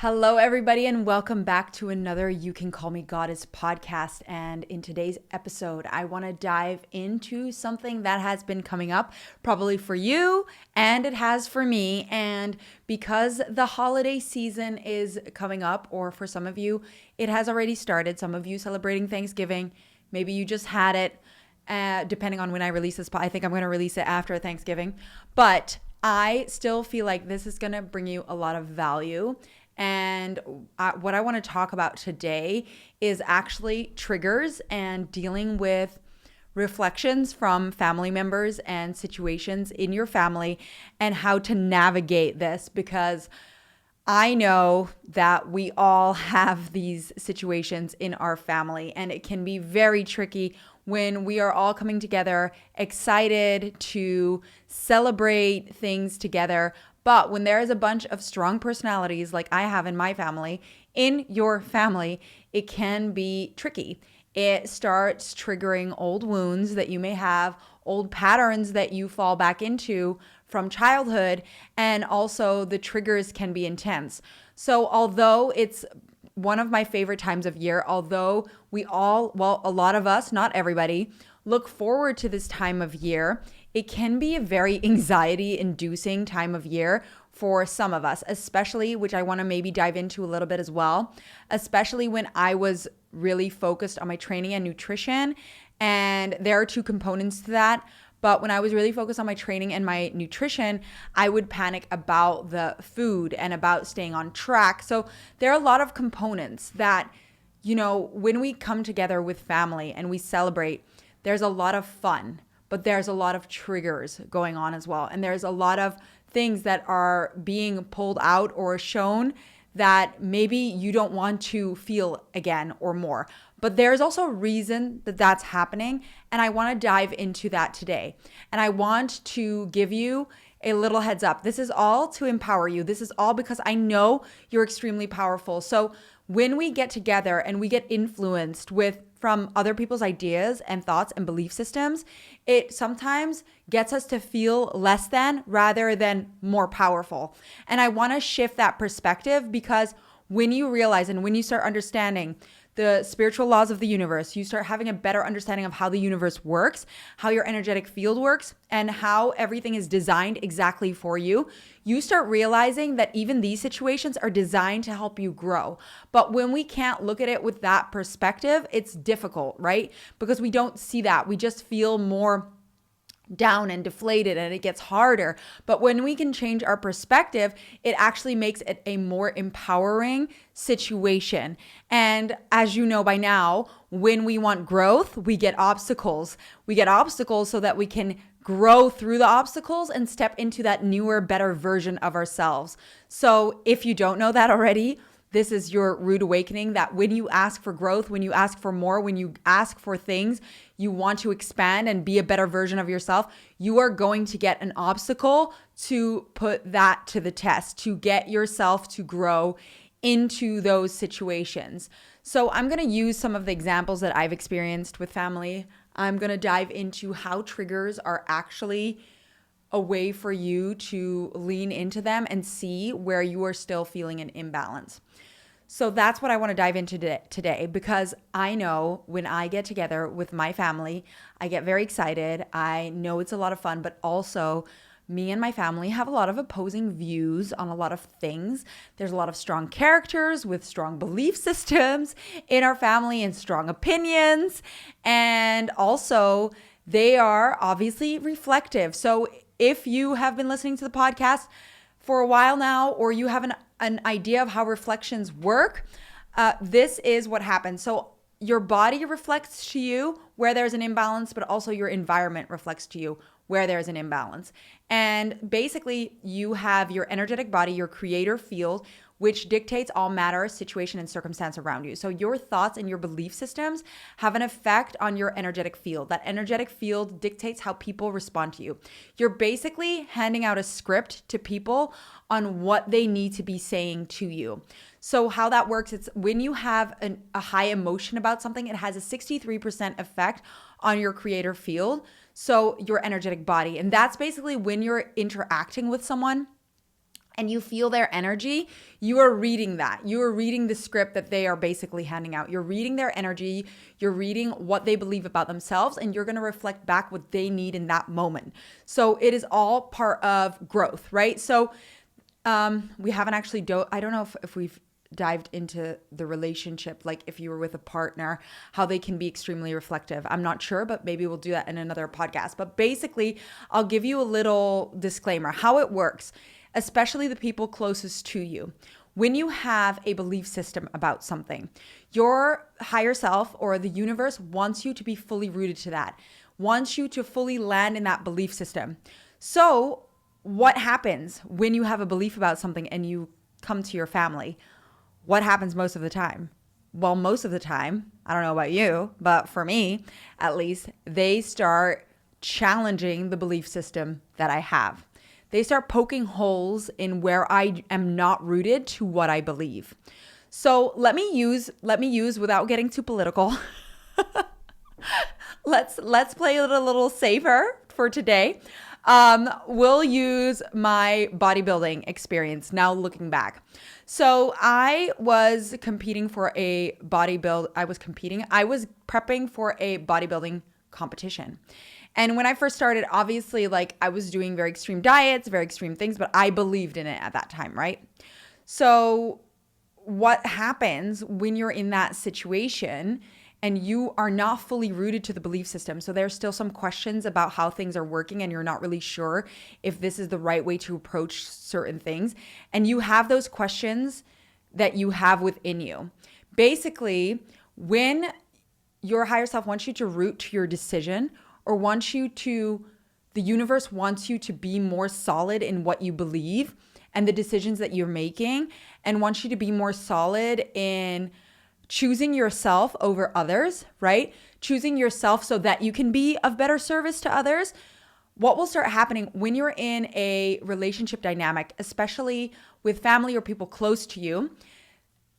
Hello, everybody, and welcome back to another You Can Call Me Goddess podcast. And in today's episode, I want to dive into something that has been coming up probably for you, and it has for me. And because the holiday season is coming up, or for some of you, it has already started, some of you celebrating Thanksgiving, maybe you just had it, depending on when I release this. I think I'm going to release it after Thanksgiving, but I still feel like this is going to bring you a lot of value. And what I want to talk about today is actually triggers and dealing with reflections from family members and situations in your family and how to navigate this, because I know that we all have these situations in our family, and it can be very tricky when we are all coming together, excited to celebrate things together. But when there is a bunch of strong personalities like I have in my family, in your family, it can be tricky. It starts triggering old wounds that you may have, old patterns that you fall back into from childhood, and also the triggers can be intense. So although it's one of my favorite times of year, although we all, well, a lot of us, not everybody, look forward to this time of year, it can be a very anxiety-inducing time of year for some of us, especially, which I want to maybe dive into a little bit as well, especially when I was really focused on my training and nutrition. And there are two components to that. But when I was really focused on my training and my nutrition, I would panic about the food and about staying on track. So there are a lot of components that, when we come together with family and we celebrate, there's a lot of fun, but there's a lot of triggers going on as well. And there's a lot of things that are being pulled out or shown that maybe you don't want to feel again or more. But there's also a reason that that's happening. And I want to dive into that today. And I want to give you a little heads up. This is all to empower you. This is all because I know you're extremely powerful. So when we get together and we get influenced from other people's ideas and thoughts and belief systems, it sometimes gets us to feel less than rather than more powerful. And I want to shift that perspective, because when you realize and when you start understanding the spiritual laws of the universe, you start having a better understanding of how the universe works, how your energetic field works, and how everything is designed exactly for you. You start realizing that even these situations are designed to help you grow. But when we can't look at it with that perspective, it's difficult, right? Because we don't see that. We just feel more down and deflated, and it gets harder. But when we can change our perspective, it actually makes it a more empowering situation. And as you know by now, when we want growth, we get obstacles. We get obstacles so that we can grow through the obstacles and step into that newer, better version of ourselves. So if you don't know that already, this is your rude awakening, that when you ask for growth, when you ask for more, when you ask for things, you want to expand and be a better version of yourself, you are going to get an obstacle to put that to the test, to get yourself to grow into those situations. So I'm going to use some of the examples that I've experienced with family. I'm going to dive into how triggers are actually a way for you to lean into them and see where you are still feeling an imbalance. So that's what I want to dive into today, because I know when I get together with my family, I get very excited. I know it's a lot of fun, but also me and my family have a lot of opposing views on a lot of things. There's a lot of strong characters with strong belief systems in our family and strong opinions. And also they are obviously reflective. So if you have been listening to the podcast for a while now, or you have an idea of how reflections work, this is what happens. So your body reflects to you where there's an imbalance, but also your environment reflects to you where there's an imbalance. And basically, you have your energetic body, your creator field, which dictates all matter, situation, and circumstance around you. So your thoughts and your belief systems have an effect on your energetic field. That energetic field dictates how people respond to you. You're basically handing out a script to people on what they need to be saying to you. So how that works, it's when you have a high emotion about something, it has a 63% effect on your creator field, so your energetic body. And that's basically when you're interacting with someone and you feel their energy, you are reading that. You are reading the script that they are basically handing out. You're reading their energy, you're reading what they believe about themselves, and you're going to reflect back what they need in that moment. So it is all part of growth, right? So we haven't actually, I don't know if we've dived into the relationship, like if you were with a partner, how they can be extremely reflective. I'm not sure, but maybe we'll do that in another podcast. But basically, I'll give you a little disclaimer, how it works, especially the people closest to you. When you have a belief system about something, your higher self or the universe wants you to be fully rooted to that, wants you to fully land in that belief system. So what happens when you have a belief about something and you come to your family? What happens most of the time? Well, most of the time, I don't know about you, but for me, at least, they start challenging the belief system that I have. They start poking holes in where I am not rooted to what I believe. So let me use without getting too political. Let's play it a little safer for today. We'll use my bodybuilding experience now looking back. So I was competing for a I was prepping for a bodybuilding competition. And when I first started, obviously, like I was doing very extreme diets, very extreme things, but I believed in it at that time, right? So what happens when you're in that situation and you are not fully rooted to the belief system? So there's still some questions about how things are working and you're not really sure if this is the right way to approach certain things. And you have those questions that you have within you. Basically, when your higher self wants you to root to your decision, or the universe wants you to be more solid in what you believe and the decisions that you're making, and wants you to be more solid in choosing yourself over others, right? Choosing yourself so that you can be of better service to others. What will start happening when you're in a relationship dynamic, especially with family or people close to you,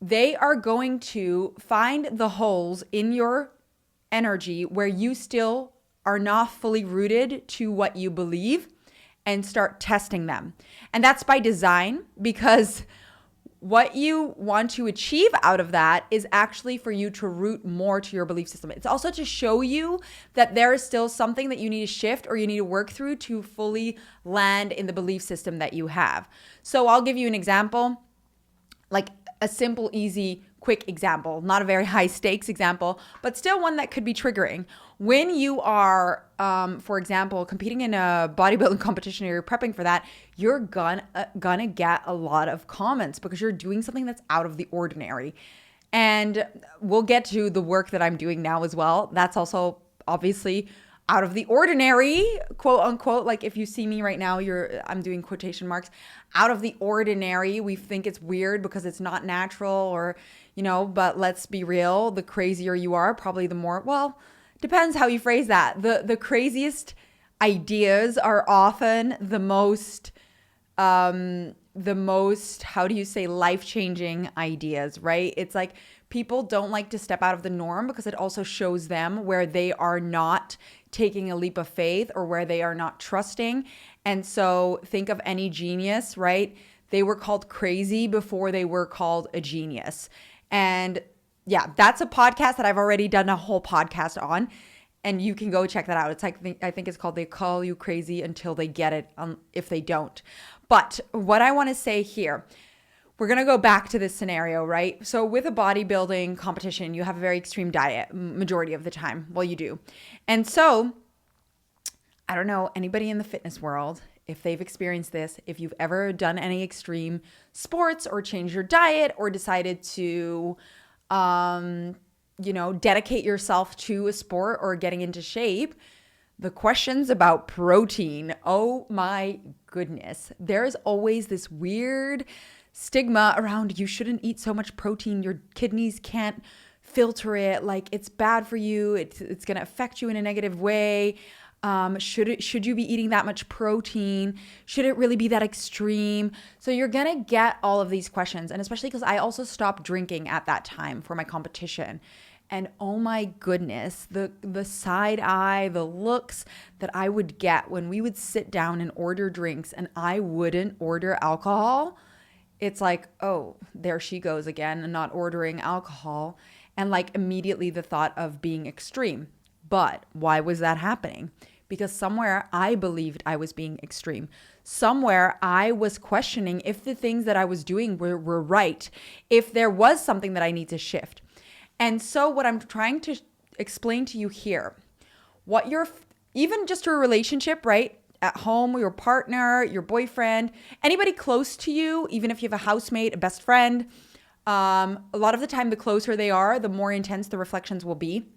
they are going to find the holes in your energy where you still are not fully rooted to what you believe and start testing them. And that's by design, because what you want to achieve out of that is actually for you to root more to your belief system. It's also to show you that there is still something that you need to shift or you need to work through to fully land in the belief system that you have. So I'll give you an example, like a simple, easy, quick example, not a very high stakes example, but still one that could be triggering. When you are, for example, competing in a bodybuilding competition or you're prepping for that, you're gonna get a lot of comments because you're doing something that's out of the ordinary. And we'll get to the work that I'm doing now as well. That's also obviously out of the ordinary, quote unquote. Like if you see me right now, I'm doing quotation marks, out of the ordinary. We think it's weird because it's not natural, or, but let's be real. The crazier you are, probably the more, well, depends how you phrase that. The craziest ideas are often the most, how do you say, life-changing ideas, right? It's like people don't like to step out of the norm because it also shows them where they are not taking a leap of faith or where they are not trusting. And so think of any genius, right? They were called crazy before they were called a genius. And yeah, that's a podcast that I've already done a whole podcast on, and you can go check that out. It's like, I think it's called They Call You Crazy Until They Get It, if they don't. But what I want to say here, we're going to go back to this scenario, right? So with a bodybuilding competition, you have a very extreme diet majority of the time. Well, you do. And so I don't know anybody in the fitness world, if they've experienced this, if you've ever done any extreme sports or changed your diet or decided to, dedicate yourself to a sport or getting into shape, the questions about protein, oh my goodness. There's always this weird stigma around you shouldn't eat so much protein. Your kidneys can't filter it. Like it's bad for you. It's going to affect you in a negative way. Should you be eating that much protein? Should it really be that extreme? So you're going to get all of these questions. And especially because I also stopped drinking at that time for my competition. And oh my goodness, the side eye, the looks that I would get when we would sit down and order drinks and I wouldn't order alcohol. It's like, oh, there she goes again and not ordering alcohol. And like immediately the thought of being extreme. But why was that happening? Because somewhere I believed I was being extreme. Somewhere I was questioning if the things that I was doing were right, if there was something that I need to shift. And so what I'm trying to explain to you here, even just a relationship, right? At home, your partner, your boyfriend, anybody close to you, even if you have a housemate, a best friend, a lot of the time, the closer they are, the more intense the reflections will be.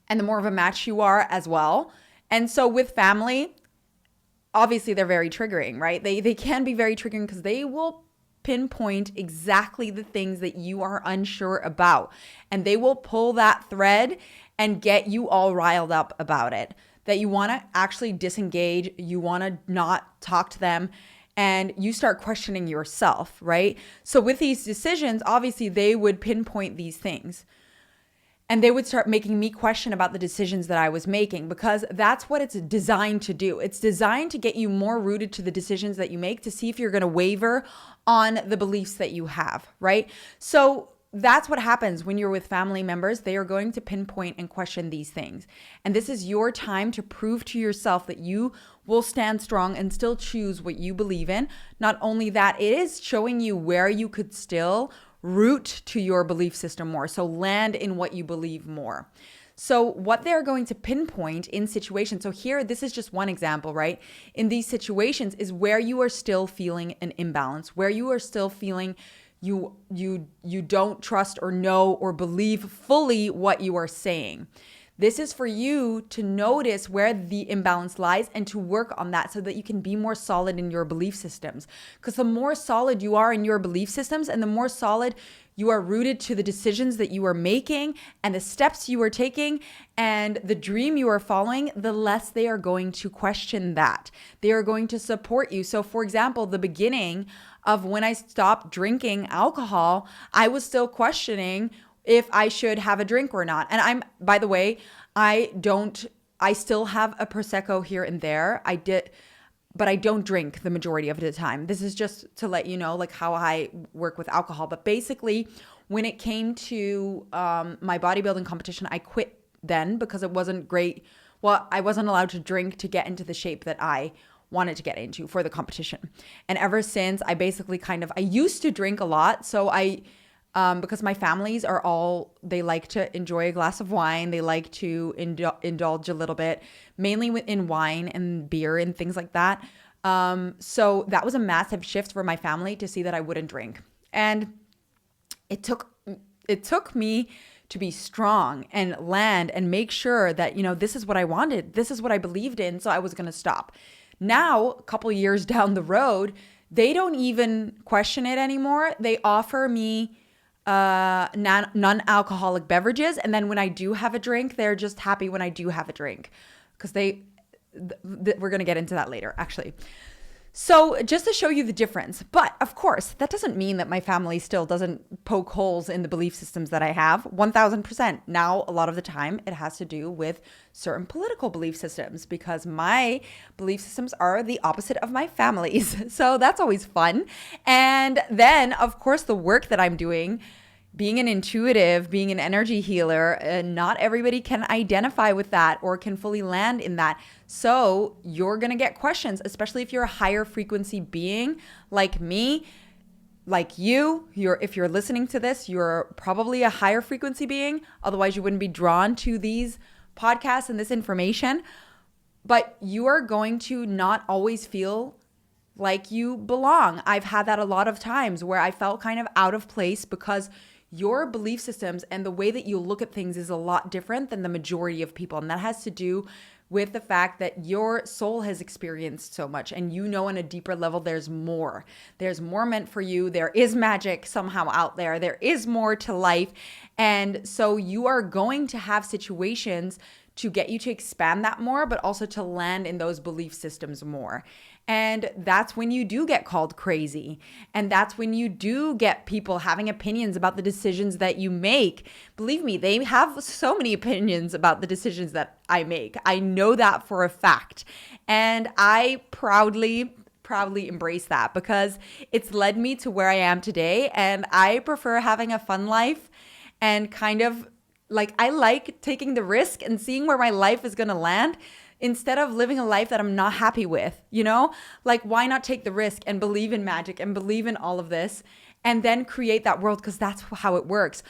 And the more of a match you are as well. And so with family, obviously they're very triggering, right? They can be very triggering because they will pinpoint exactly the things that you are unsure about. And they will pull that thread and get you all riled up about it. That you want to actually disengage, you want to not talk to them, and you start questioning yourself, right? So with these decisions, obviously they would pinpoint these things. And they would start making me question about the decisions that I was making, because that's what it's designed to do. It's designed to get you more rooted to the decisions that you make, to see if you're going to waver on the beliefs that you have, right? So that's what happens when you're with family members. They are going to pinpoint and question these things. And this is your time to prove to yourself that you will stand strong and still choose what you believe in. Not only that, it is showing you where you could still root to your belief system more. So land in what you believe more. So what they're going to pinpoint in situations, so here, this is just one example, right? In these situations is where you are still feeling an imbalance, where you are still feeling you don't trust or know or believe fully what you are saying. This is for you to notice where the imbalance lies and to work on that so that you can be more solid in your belief systems. Because the more solid you are in your belief systems and the more solid you are rooted to the decisions that you are making and the steps you are taking and the dream you are following, the less they are going to question that. They are going to support you. So for example, the beginning of when I stopped drinking alcohol, I was still questioning if I should have a drink or not. And by the way, I still have a Prosecco here and there. But I don't drink the majority of the time. This is just to let you know, like how I work with alcohol. But basically, when it came to my bodybuilding competition, I quit then because it wasn't great. Well, I wasn't allowed to drink to get into the shape that I wanted to get into for the competition. And ever since, I basically I used to drink a lot. So because my families they like to enjoy a glass of wine. They like to indulge a little bit, mainly in wine and beer and things like that. So that was a massive shift for my family to see that I wouldn't drink. And it took me to be strong and land and make sure that, this is what I wanted. This is what I believed in. So I was going to stop. Now, a couple years down the road, they don't even question it anymore. They offer me non-alcoholic beverages, and then when I do have a drink, they're just happy when I do have a drink, because we're going to get into that later, actually. So just to show you the difference. But of course, that doesn't mean that my family still doesn't poke holes in the belief systems that I have. 1000%. Now, a lot of the time, it has to do with certain political belief systems, because my belief systems are the opposite of my family's. So that's always fun. And then, of course, the work that I'm doing, being an intuitive, being an energy healer, not everybody can identify with that or can fully land in that. So you're going to get questions, especially if you're a higher frequency being like me, like you. If you're listening to this, you're probably a higher frequency being. Otherwise, you wouldn't be drawn to these podcasts and this information. But you are going to not always feel like you belong. I've had that a lot of times where I felt kind of out of place because your belief systems and the way that you look at things is a lot different than the majority of people. And that has to do with the fact that your soul has experienced so much, and on a deeper level, there's more. There's more meant for you. There is magic somehow out there. There is more to life. And so you are going to have situations to get you to expand that more, but also to land in those belief systems more. And that's when you do get called crazy. And that's when you do get people having opinions about the decisions that you make. Believe me, they have so many opinions about the decisions that I make. I know that for a fact. And I proudly embrace that because it's led me to where I am today. And I prefer having a fun life and kind of like, I like taking the risk and seeing where my life is going to land instead of living a life that I'm not happy with, you know? Like, why not take the risk and believe in magic and believe in all of this and then create that world? Because that's how it works.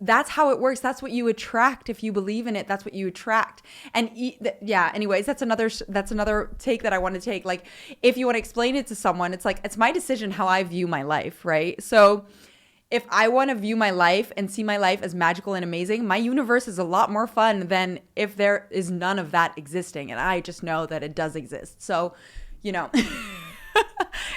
That's how it works. That's what you attract. If you believe in it, that's what you attract. And anyways, that's another take that I want to take. Like, if you want to explain it to someone, it's like, it's my decision how I view my life, right? So if I want to view my life and see my life as magical and amazing, my universe is a lot more fun than if there is none of that existing. And I just know that it does exist. So, you know,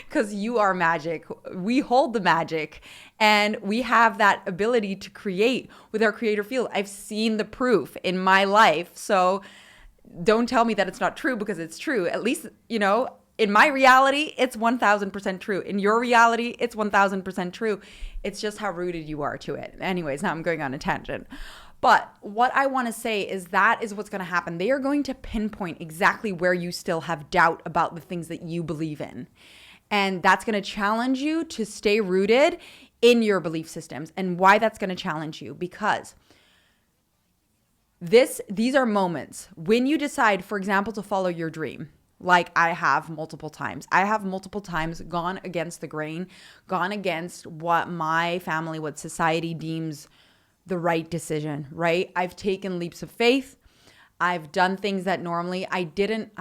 because you are magic. We hold the magic and we have that ability to create with our creator field. I've seen the proof in my life. So don't tell me that it's not true, because it's true. At least, you know, in my reality, it's 1000% true. In your reality, it's 1000% true. It's just how rooted you are to it. Anyways, now I'm going on a tangent. But what I want to say is that is what's going to happen. They are going to pinpoint exactly where you still have doubt about the things that you believe in. And that's going to challenge you to stay rooted in your belief systems. And why that's going to challenge you, because these are moments when you decide, for example, to follow your dream. Like I have multiple times. I have multiple times gone against the grain, gone against what my family, what society deems the right decision, right? I've taken leaps of faith. I've done things that normally I didn't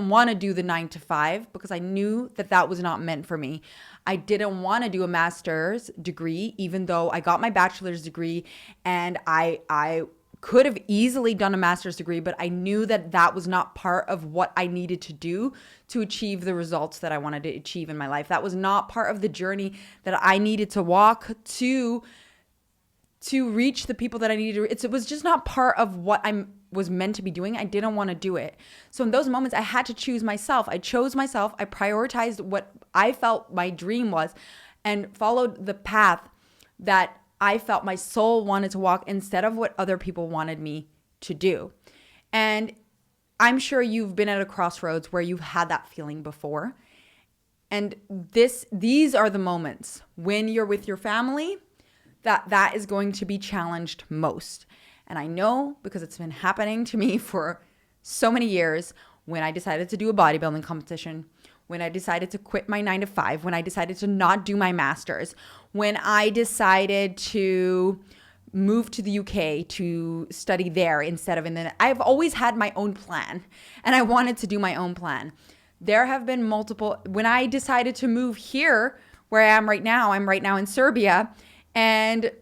want to do the 9 to 5 because I knew that that was not meant for me. I didn't want to do a master's degree, even though I got my bachelor's degree, and I could have easily done a master's degree, but I knew that that was not part of what I needed to do to achieve the results that I wanted to achieve in my life. That was not part of the journey that I needed to walk to reach the people that I needed to. It was just not part of what I was meant to be doing. I didn't want to do it. So in those moments, I had to choose myself. I chose myself. I prioritized what I felt my dream was and followed the path that I felt my soul wanted to walk instead of what other people wanted me to do. And I'm sure you've been at a crossroads where you've had that feeling before. And these are the moments when you're with your family that is going to be challenged most. And I know because it's been happening to me for so many years. When I decided to do a bodybuilding competition, when I decided to quit my 9 to 5, when I decided to not do my master's, when I decided to move to the UK to study there instead of I've always had my own plan and I wanted to do my own plan. There have been multiple, when I decided to move here where I am right now, I'm right now in Serbia, and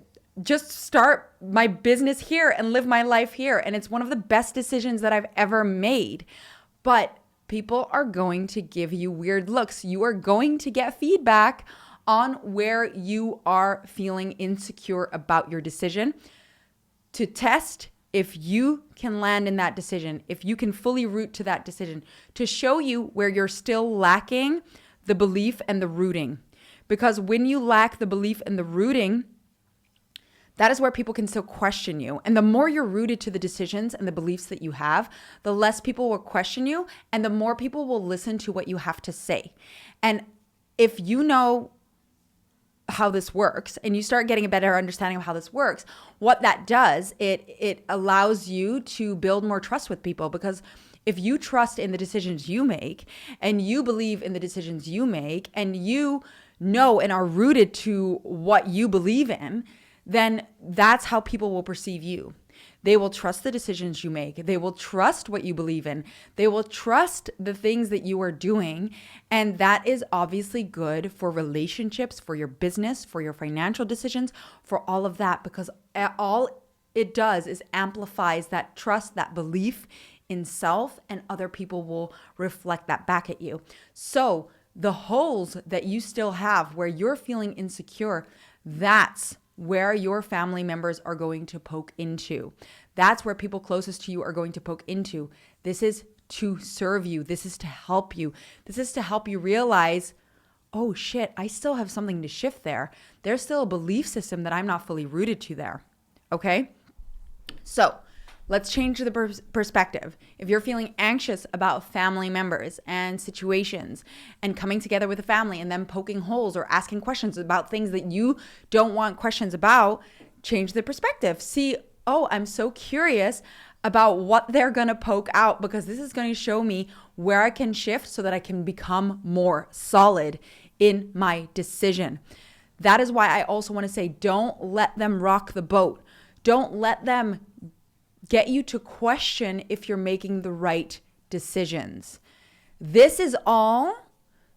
just start my business here and live my life here. And it's one of the best decisions that I've ever made. But people are going to give you weird looks. You are going to get feedback on where you are feeling insecure about your decision, to test if you can land in that decision, if you can fully root to that decision, to show you where you're still lacking the belief and the rooting. Because when you lack the belief and the rooting, that is where people can still question you. And the more you're rooted to the decisions and the beliefs that you have, the less people will question you and the more people will listen to what you have to say. And if you know how this works and you start getting a better understanding of how this works, what that does, it allows you to build more trust with people. Because if you trust in the decisions you make and you believe in the decisions you make and you know and are rooted to what you believe in, then that's how people will perceive you. They will trust the decisions you make. They will trust what you believe in. They will trust the things that you are doing. And that is obviously good for relationships, for your business, for your financial decisions, for all of that, because all it does is amplifies that trust, that belief in self, and other people will reflect that back at you. So the holes that you still have where you're feeling insecure, that's where your family members are going to poke into. That's where people closest to you are going to poke into. This is to serve you. This is to help you. This is to help you realize, oh shit, I still have something to shift there. There's still a belief system that I'm not fully rooted to there. Okay? So let's change the perspective. If you're feeling anxious about family members and situations and coming together with a family and then poking holes or asking questions about things that you don't want questions about, change the perspective. See, oh, I'm so curious about what they're going to poke out, because this is going to show me where I can shift so that I can become more solid in my decision. That is why I also want to say, don't let them rock the boat. Don't let them get you to question if you're making the right decisions. This is all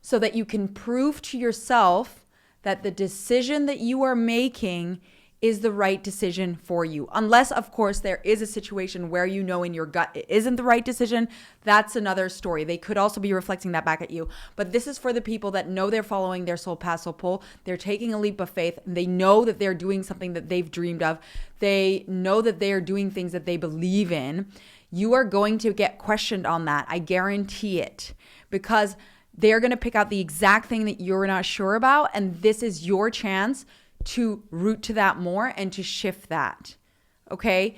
so that you can prove to yourself that the decision that you are making is the right decision for you. Unless, of course, there is a situation where you know in your gut it isn't the right decision. That's another story. They could also be reflecting that back at you. But this is for the people that know they're following their soul path, soul pull. They're taking a leap of faith, and they know that they're doing something that they've dreamed of. They know that they are doing things that they believe in. You are going to get questioned on that. I guarantee it. Because they're going to pick out the exact thing that you're not sure about. And this is your chance to root to that more and to shift that. Okay?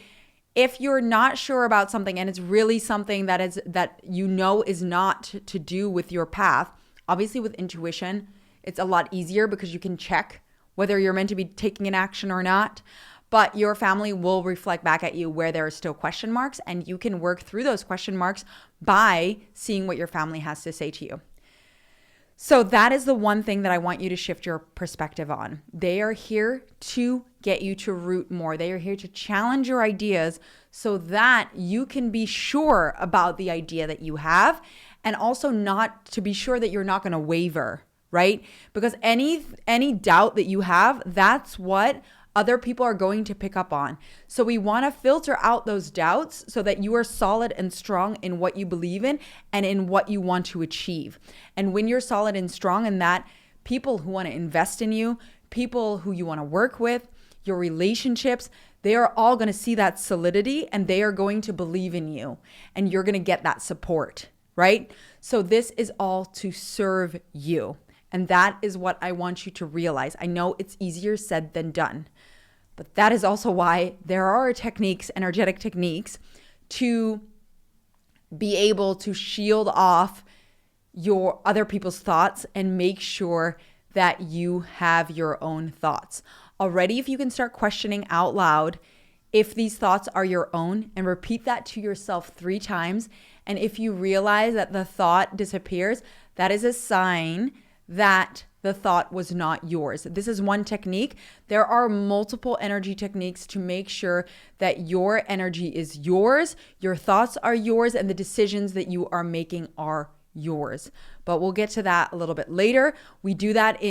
If you're not sure about something and it's really something that you know is not to do with your path, obviously with intuition, it's a lot easier because you can check whether you're meant to be taking an action or not. But your family will reflect back at you where there are still question marks, and you can work through those question marks by seeing what your family has to say to you. So that is the one thing that I want you to shift your perspective on. They are here to get you to root more. They are here to challenge your ideas so that you can be sure about the idea that you have, and also not to be sure that you're not going to waver, right? Because any doubt that you have, that's what other people are going to pick up on. So we want to filter out those doubts so that you are solid and strong in what you believe in and in what you want to achieve. And when you're solid and strong in that, people who want to invest in you, people who you want to work with, your relationships, they are all going to see that solidity, and they are going to believe in you, and you're going to get that support, right? So this is all to serve you. And that is what I want you to realize. I know it's easier said than done, but that is also why there are techniques, energetic techniques, to be able to shield off your other people's thoughts and make sure that you have your own thoughts. Already, if you can start questioning out loud if these thoughts are your own, and repeat that to yourself 3 times, and if you realize that the thought disappears, that is a sign that the thought was not yours. This is one technique. There are multiple energy techniques to make sure that your energy is yours, your thoughts are yours, and the decisions that you are making are yours. But we'll get to that a little bit later. We do that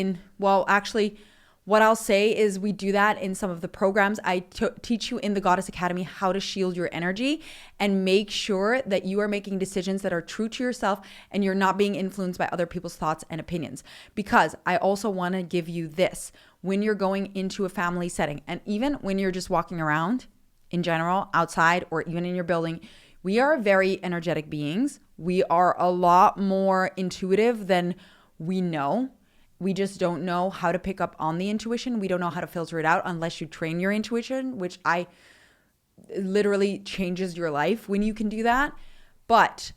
what I'll say is we do that in some of the programs. I teach you in the Goddess Academy how to shield your energy and make sure that you are making decisions that are true to yourself and you're not being influenced by other people's thoughts and opinions. Because I also want to give you this when you're going into a family setting, and even when you're just walking around in general, outside, or even in your building, we are very energetic beings. We are a lot more intuitive than we know. We just don't know how to pick up on the intuition. We don't know how to filter it out unless you train your intuition, which literally changes your life when you can do that. But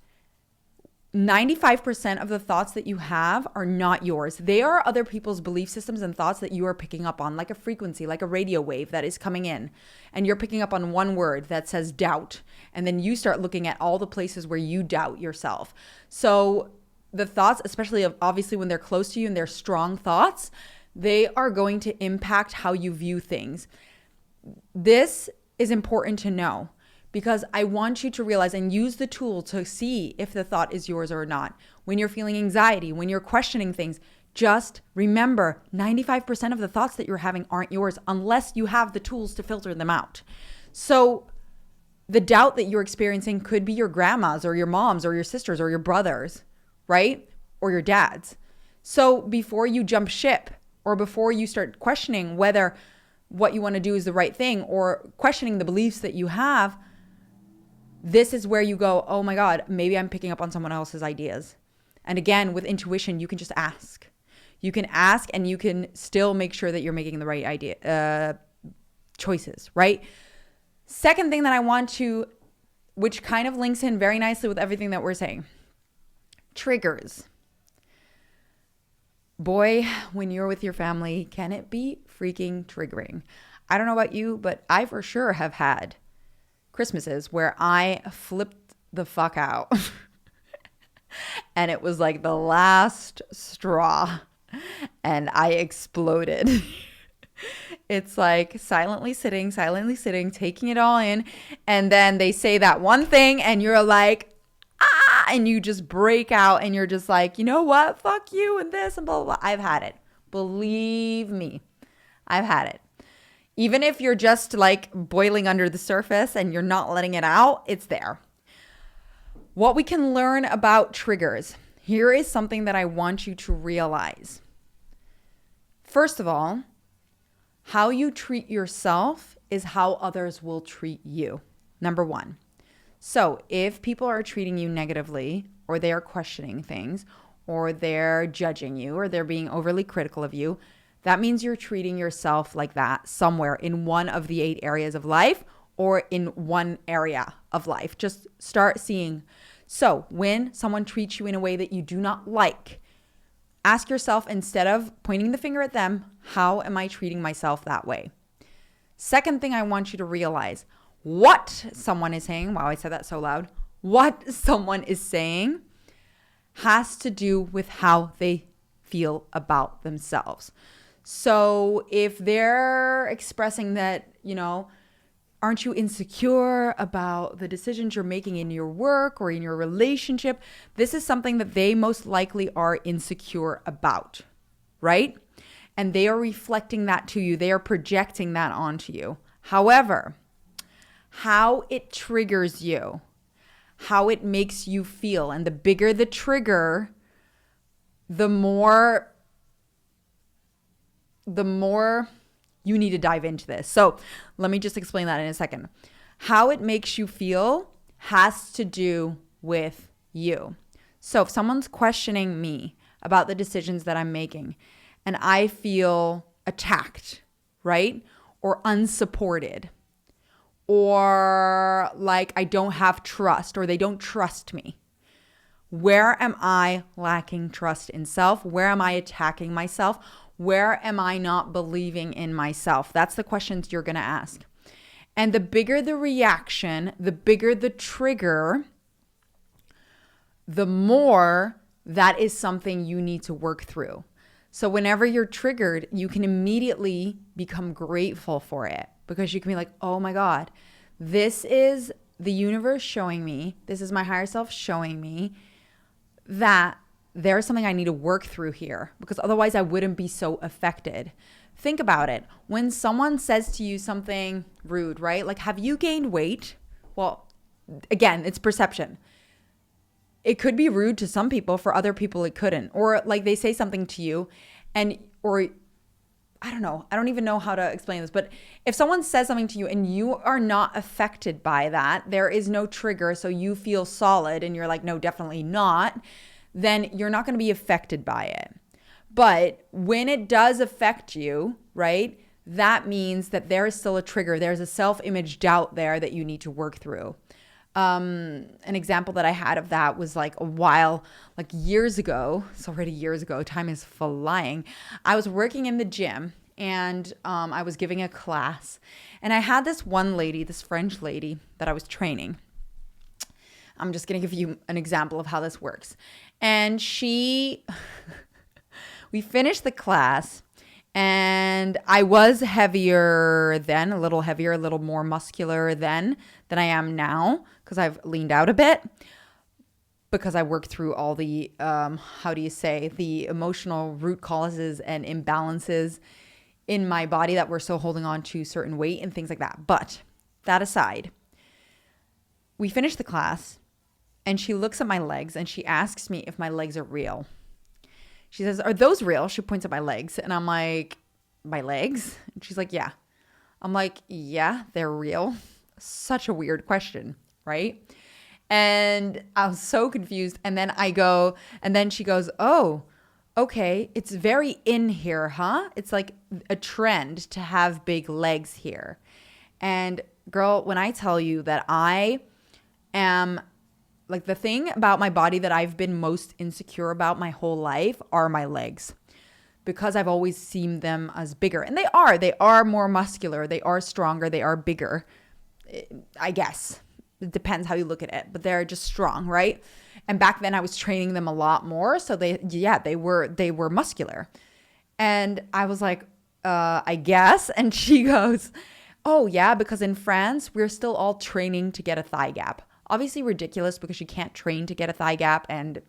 95% of the thoughts that you have are not yours. They are other people's belief systems and thoughts that you are picking up on, like a frequency, like a radio wave that is coming in. And you're picking up on one word that says doubt. And then you start looking at all the places where you doubt yourself. So the thoughts, especially obviously when they're close to you and they're strong thoughts, they are going to impact how you view things. This is important to know because I want you to realize and use the tool to see if the thought is yours or not. When you're feeling anxiety, when you're questioning things, just remember 95% of the thoughts that you're having aren't yours unless you have the tools to filter them out. So the doubt that you're experiencing could be your grandma's or your mom's or your sister's or your brother's, right? Or your dad's. So before you jump ship or before you start questioning whether what you want to do is the right thing or questioning the beliefs that you have, this is where you go, oh my God, maybe I'm picking up on someone else's ideas. And again, with intuition, you can just ask. You can ask and you can still make sure that you're making the right choices, right? Second thing that I want to, which kind of links in very nicely with everything that we're saying, triggers. Boy, when you're with your family, can it be freaking triggering? I don't know about you, but I for sure have had Christmases where I flipped the fuck out. And it was like the last straw. And I exploded. It's like silently sitting, taking it all in. And then they say that one thing and you're like, and you just break out and you're just like, you know what? Fuck you and this and blah, blah, blah. I've had it. Believe me, I've had it. Even if you're just like boiling under the surface and you're not letting it out, it's there. What we can learn about triggers. Here is something that I want you to realize. First of all, how you treat yourself is how others will treat you. Number one. So if people are treating you negatively or they are questioning things or they're judging you or they're being overly critical of you, that means you're treating yourself like that somewhere in one of the 8 areas of life or in one area of life. Just start seeing. So when someone treats you in a way that you do not like, ask yourself, instead of pointing the finger at them, how am I treating myself that way? Second thing I want you to realize, what someone is saying, wow, I said that so loud. What someone is saying has to do with how they feel about themselves. So if they're expressing that, aren't you insecure about the decisions you're making in your work or in your relationship? This is something that they most likely are insecure about, right? And they are reflecting that to you. They are projecting that onto you. However, how it triggers you, how it makes you feel, and the bigger the trigger, the more you need to dive into this. So let me just explain that in a second. How it makes you feel has to do with you. So if someone's questioning me about the decisions that I'm making and I feel attacked, right? Or unsupported, or like I don't have trust or they don't trust me. Where am I lacking trust in self? Where am I attacking myself? Where am I not believing in myself? That's the questions you're going to ask. And the bigger the reaction, the bigger the trigger, the more that is something you need to work through. So whenever you're triggered, you can immediately become grateful for it, because you can be like, oh my God, this is the universe showing me, this is my higher self showing me that there's something I need to work through here, because otherwise I wouldn't be so affected. Think about it. When someone says to you something rude, right? Like, have you gained weight? Well, again, it's perception. It could be rude to some people. For other people, it couldn't. Or like they say something to you or I don't know. I don't even know how to explain this. But if someone says something to you and you are not affected by that, there is no trigger, so you feel solid and you're like, no, definitely not, then you're not going to be affected by it. But when it does affect you, right, that means that there is still a trigger. There's a self-image doubt there that you need to work through. An example that I had of that was like years ago. It's already years ago. Time is flying. I was working in the gym and I was giving a class, and I had this one lady, this French lady that I was training. I'm just going to give you an example of how this works. And we finished the class, and I was heavier then, a little heavier, a little more muscular then than I am now, because I've leaned out a bit, because I worked through all the, the emotional root causes and imbalances in my body that were still holding on to certain weight and things like that. But that aside, we finished the class, and she looks at my legs and she asks me if my legs are real. She says, "Are those real?" She points at my legs, and I'm like, "My legs?" And she's like, "Yeah." I'm like, yeah, they're real. Such a weird question, right? And I was so confused. And then and then she goes, oh, okay, it's very in here, huh? It's like a trend to have big legs here. And girl, when I tell you that I am like the thing about my body that I've been most insecure about my whole life are my legs, because I've always seen them as bigger. And they are more muscular, they are stronger, they are bigger, I guess. It depends how you look at it, but they're just strong, right? And back then I was training them a lot more. So they were muscular. And I was like, I guess. And she goes, oh yeah, because in France, we're still all training to get a thigh gap. Obviously ridiculous, because you can't train to get a thigh gap, and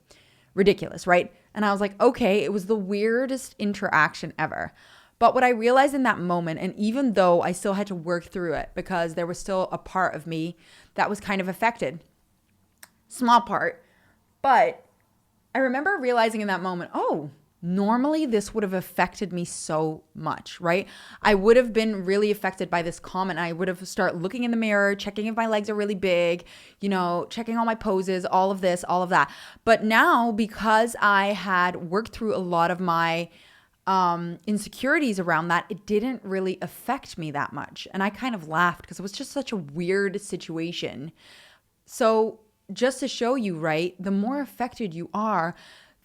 ridiculous, right? And I was like, okay, it was the weirdest interaction ever. But what I realized in that moment, and even though I still had to work through it because there was still a part of me that was kind of affected, small part, but I remember realizing in that moment, oh, normally this would have affected me so much, right? I would have been really affected by this comment. I would have started looking in the mirror, checking if my legs are really big, checking all my poses, all of this, all of that. But now, because I had worked through a lot of my insecurities around that, it didn't really affect me that much. And I kind of laughed because it was just such a weird situation. So just to show you, right, the more affected you are,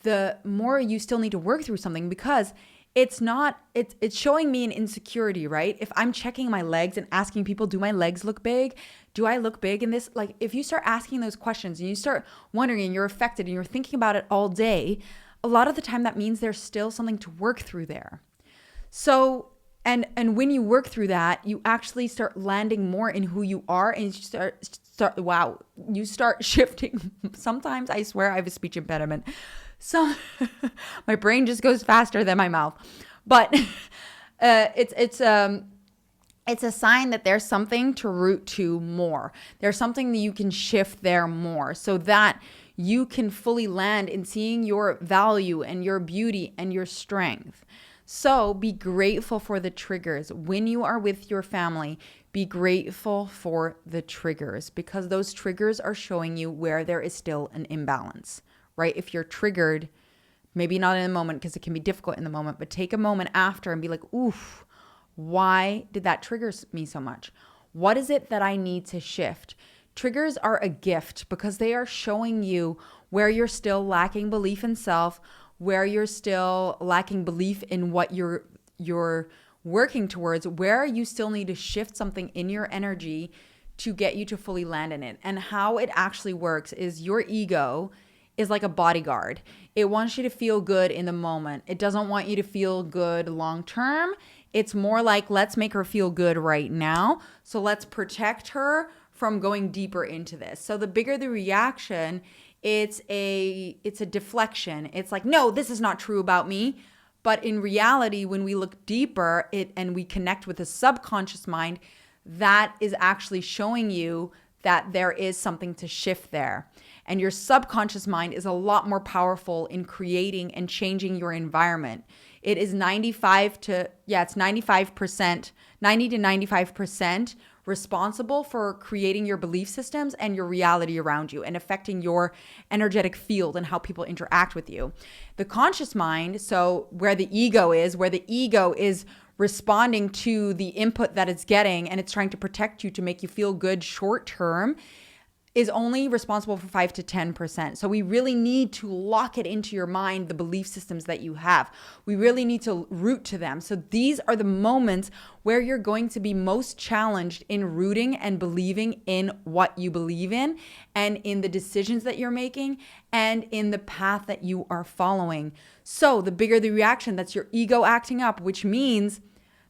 the more you still need to work through something, because it's showing me an insecurity, right? If I'm checking my legs and asking people, do my legs look big? Do I look big in this? Like, if you start asking those questions and you start wondering and you're affected and you're thinking about it all day, a lot of the time that means there's still something to work through there. So, and when you work through that, you actually start landing more in who you are, and you start shifting. Sometimes I swear I have a speech impediment. So my brain just goes faster than my mouth. But it's a sign that there's something to root to more. There's something that you can shift there more, so that you can fully land in seeing your value and your beauty and your strength. So be grateful for the triggers. When you are with your family, be grateful for the triggers, because those triggers are showing you where there is still an imbalance, right? If you're triggered, maybe not in the moment because it can be difficult in the moment, but take a moment after and be like, oof, why did that trigger me so much? What is it that I need to shift? Triggers are a gift because they are showing you where you're still lacking belief in self, where you're still lacking belief in what you're working towards, where you still need to shift something in your energy to get you to fully land in it. And how it actually works is your ego is like a bodyguard. It wants you to feel good in the moment. It doesn't want you to feel good long term. It's more like, let's make her feel good right now. So let's protect her from going deeper into this. So the bigger the reaction, it's a deflection. It's like, no, this is not true about me. But in reality, when we look deeper and we connect with the subconscious mind, that is actually showing you that there is something to shift there. And your subconscious mind is a lot more powerful in creating and changing your environment. It is 90 to 95% responsible for creating your belief systems and your reality around you and affecting your energetic field and how people interact with you. The conscious mind, so where the ego is responding to the input that it's getting, and it's trying to protect you to make you feel good short term, is only responsible for 5 to 10%. So we really need to lock it into your mind, the belief systems that you have. We really need to root to them. So these are the moments where you're going to be most challenged in rooting and believing in what you believe in, and in the decisions that you're making, and in the path that you are following. So the bigger the reaction, that's your ego acting up, which means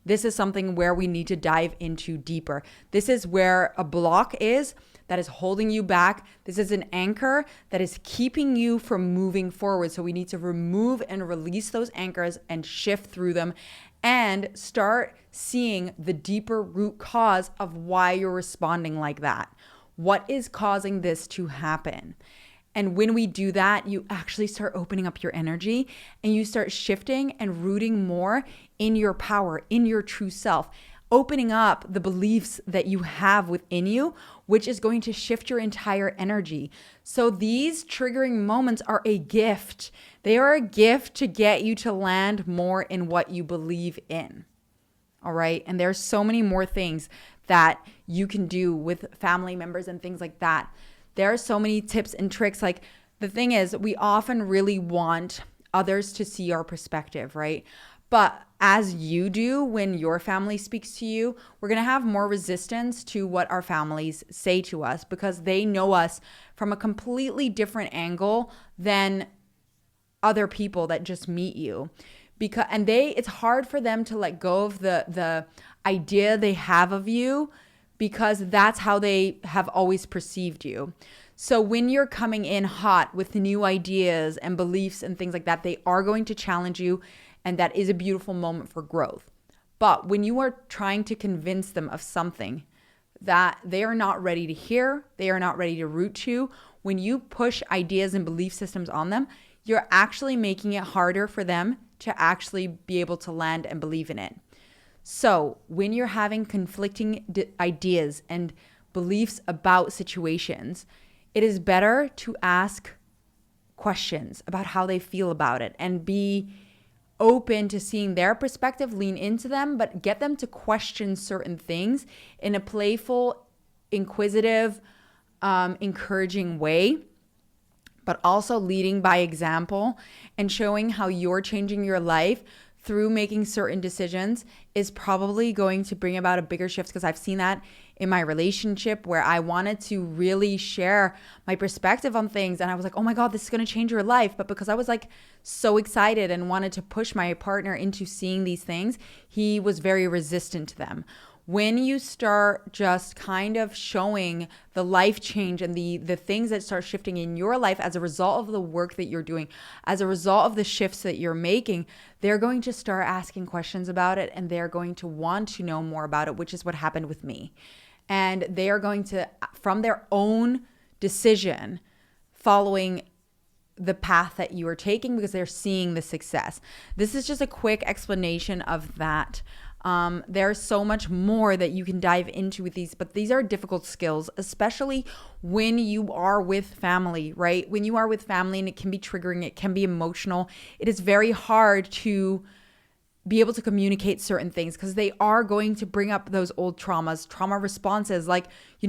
this is something where we need to dive into deeper. This is where a block is that is holding you back. This is an anchor that is keeping you from moving forward. So we need to remove and release those anchors and shift through them and start seeing the deeper root cause of why you're responding like that. What is causing this to happen? And when we do that, you actually start opening up your energy and you start shifting and rooting more in your power, in your true self. opening up the beliefs that you have within you, which is going to shift your entire energy. So these triggering moments are a gift. They are a gift to get you to land more in what you believe in. All right. And there's so many more things that you can do with family members and things like that. There are so many tips and tricks. Like, the thing is, we often really want others to see our perspective, right? But as you do when your family speaks to you, we're going to have more resistance to what our families say to us because they know us from a completely different angle than other people that just meet you. It's hard for them to let go of the idea they have of you because that's how they have always perceived you. So when you're coming in hot with new ideas and beliefs and things like that, they are going to challenge you, and that is a beautiful moment for growth. But when you are trying to convince them of something that they are not ready to hear, they are not ready to root to, when you push ideas and belief systems on them, you're actually making it harder for them to actually be able to land and believe in it. So when you're having conflicting ideas and beliefs about situations, it is better to ask questions about how they feel about it and be open to seeing their perspective, lean into them, but get them to question certain things in a playful, inquisitive, encouraging way, but also leading by example and showing how you're changing your life through making certain decisions is probably going to bring about a bigger shift, because I've seen that in my relationship where I wanted to really share my perspective on things. And I was like, oh my God, this is going to change your life. But because I was like so excited and wanted to push my partner into seeing these things, he was very resistant to them. When you start just kind of showing the life change and the things that start shifting in your life as a result of the work that you're doing, as a result of the shifts that you're making, they're going to start asking questions about it, and they're going to want to know more about it, which is what happened with me. And they are going to, from their own decision, following the path that you are taking because they're seeing the success. This is just a quick explanation of that. There's so much more that you can dive into with these, but these are difficult skills, especially when you are with family, right? When you are with family and it can be triggering, it can be emotional. It is very hard to be able to communicate certain things because they are going to bring up those old traumas, trauma responses, like,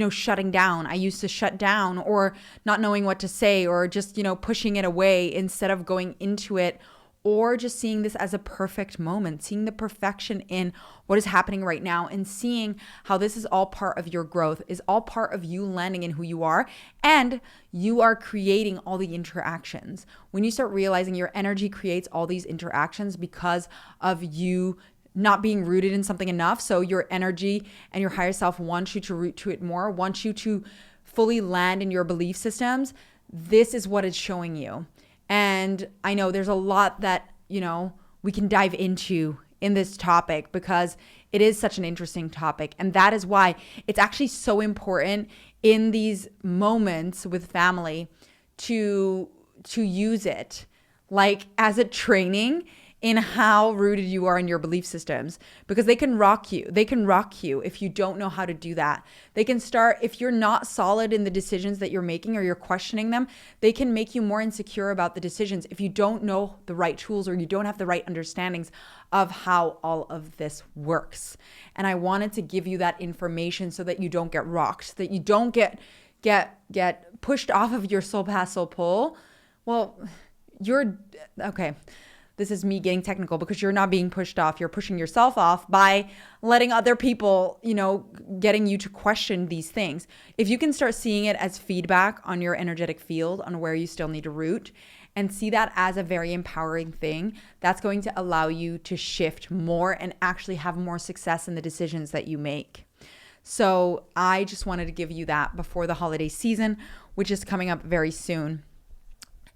shutting down. I used to shut down, or not knowing what to say, or just, pushing it away instead of going into it, or just seeing this as a perfect moment, seeing the perfection in what is happening right now, and seeing how this is all part of your growth, is all part of you landing in who you are, and you are creating all the interactions. When you start realizing your energy creates all these interactions because of you not being rooted in something enough, so your energy and your higher self wants you to root to it more, wants you to fully land in your belief systems, this is what it's showing you. And I know there's a lot that, we can dive into in this topic because it is such an interesting topic. And that is why it's actually so important in these moments with family to use it like as a training in how rooted you are in your belief systems, because they can rock you. They can rock you if you don't know how to do that. They can start, if you're not solid in the decisions that you're making or you're questioning them, they can make you more insecure about the decisions if you don't know the right tools or you don't have the right understandings of how all of this works. And I wanted to give you that information so that you don't get rocked, that you don't get pushed off of your soul path, soul pull. Well, okay. This is me getting technical because you're not being pushed off. You're pushing yourself off by letting other people, getting you to question these things. If you can start seeing it as feedback on your energetic field, on where you still need to root, and see that as a very empowering thing, that's going to allow you to shift more and actually have more success in the decisions that you make. So I just wanted to give you that before the holiday season, which is coming up very soon.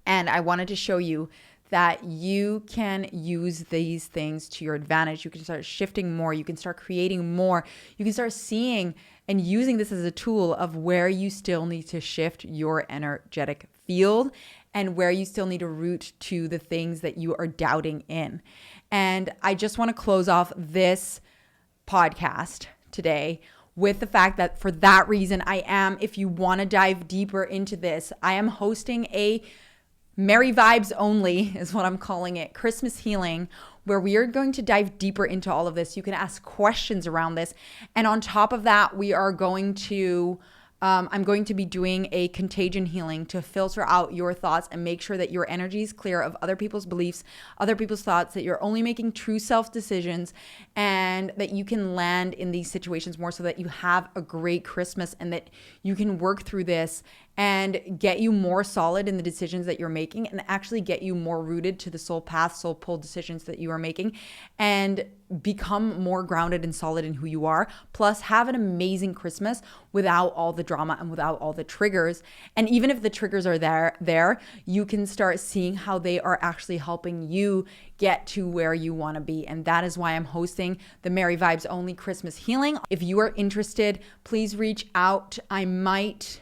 And I wanted to show you that you can use these things to your advantage. You can start shifting more. You can start creating more. You can start seeing and using this as a tool of where you still need to shift your energetic field and where you still need to root to the things that you are doubting in. And I just want to close off this podcast today with the fact that for that reason, if you want to dive deeper into this, I am hosting a Merry Vibes Only is what I'm calling it, Christmas Healing, where we are going to dive deeper into all of this. You can ask questions around this. And on top of that, we are going to I'm going to be doing a contagion healing to filter out your thoughts and make sure that your energy is clear of other people's beliefs, other people's thoughts, that you're only making true self decisions, and that you can land in these situations more so that you have a great Christmas and that you can work through this and get you more solid in the decisions that you're making and actually get you more rooted to the soul path, soul pull decisions that you are making and become more grounded and solid in who you are. Plus, have an amazing Christmas without all the drama and without all the triggers. And even if the triggers are there, you can start seeing how they are actually helping you get to where you want to be. And that is why I'm hosting the Merry Vibes Only Christmas Healing. If you are interested, please reach out. I might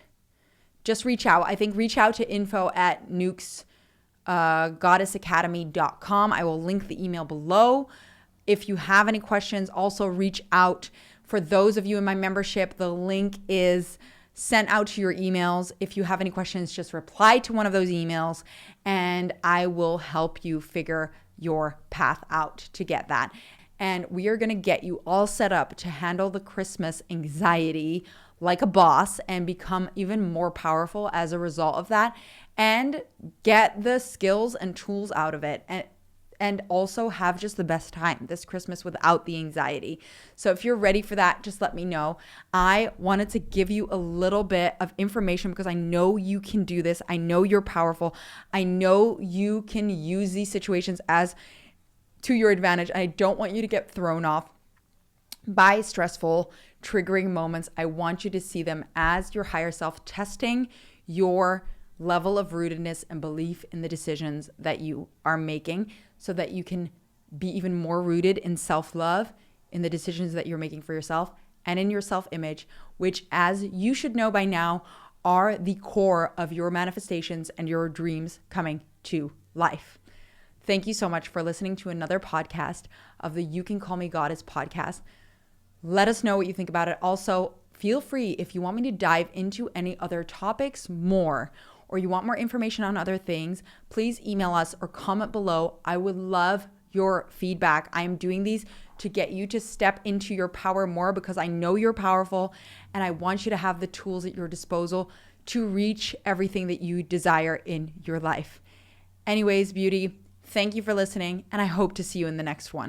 just reach out. I think reach out to info@nukesgoddessacademy.com. I will link the email below. If you have any questions, also reach out. For those of you in my membership, the link is sent out to your emails. If you have any questions, just reply to one of those emails and I will help you figure your path out to get that. And we are going to get you all set up to handle the Christmas anxiety like a boss and become even more powerful as a result of that and get the skills and tools out of it and also have just the best time this Christmas without the anxiety. So if you're ready for that, just let me know. I wanted to give you a little bit of information because I know you can do this. I know you're powerful. I know you can use these situations as to your advantage. I don't want you to get thrown off by stressful, triggering moments. I want you to see them as your higher self testing your level of rootedness and belief in the decisions that you are making so that you can be even more rooted in self-love, in the decisions that you're making for yourself and in your self-image, which, as you should know by now, are the core of your manifestations and your dreams coming to life. Thank you so much for listening to another podcast of the You Can Call Me Goddess podcast. Let us know what you think about it. Also, feel free if you want me to dive into any other topics more or you want more information on other things, please email us or comment below. I would love your feedback. I am doing these to get you to step into your power more because I know you're powerful and I want you to have the tools at your disposal to reach everything that you desire in your life. Anyways, beauty, thank you for listening and I hope to see you in the next one.